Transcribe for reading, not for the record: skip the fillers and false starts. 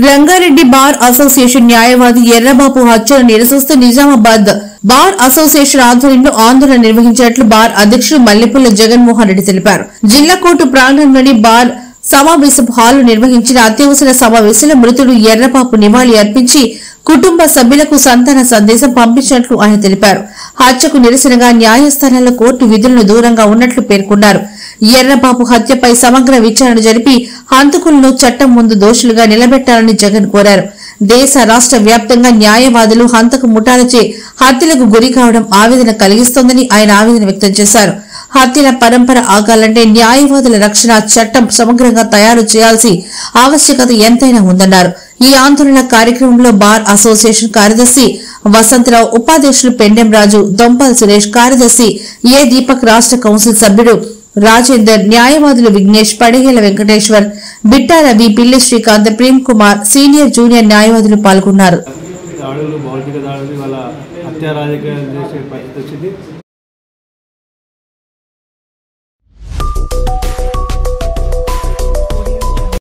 Rangareddy bar association న్యాయవాది ఎర్రబాబు హత్యను నిరసిస్తూ Nizamabad bar association ఆధ్వర్యంలో ఆందోళన నిర్వహించినట్లు బార్ అధ్యక్షుడు మల్లెపుల్ల జగన్మోహన్ రెడ్డి తెలిపారు. జిల్లా కోర్టు ప్రాంగణంలోని బార్ సమావేశపు హాలు నిర్వహించిన అత్యవసర సమావేశంలో మృతుడు ఎర్రబాబు నివాళి అర్పించి కుటుంబ సభ్యులకు సంతాన సందేశం పంపించినట్లు ఆయన తెలిపారు. హత్యకు నిరసనగా న్యాయస్థానాల్లో కోర్టు విధులను దూరంగా ఉన్నట్లు పేర్కొన్నారు. ఎర్రబాబు హత్యపై సమగ్ర విచారణ జరిపి హంతకులను చట్టం ముందు దోషులుగా నిలబెట్టాలని జగన్ కోరారు. దేశ రాష్ట్ర వ్యాప్తంగా న్యాయవాదులు హంతకు ముఠాలచే హత్యలకు గురి కావడం ఆవేదన కలిగిస్తోందని ఆయన ఆవేదన వ్యక్తం చేశారు. హత్యల పరంపర ఆగాలంటే న్యాయవాదుల రక్షణ చట్టం సమగ్రంగా తయారు చేయాల్సి ఆవశ్యకత ఎంతైనా ఉందన్నారు. ఈ ఆందోళన కార్యక్రమంలో బార్ అసోసియేషన్ కార్యదర్శి వసంతరావు, ఉపాధ్యక్షులు పెండెం రాజు, దొంపల్ సురేష్, కార్యదర్శి ఏ దీపక్, రాష్ట్ర కౌన్సిల్ సభ్యుడు రాజేందర్, న్యాయవాదులు విఘ్నేష్, పడిగేల వెంకటేశ్వర్, బిట్టా రవి, పిల్లి శ్రీకాంత్, ప్రేమ్ కుమార్, సీనియర్ జూనియర్ న్యాయవాదులు పాల్గొన్నారు.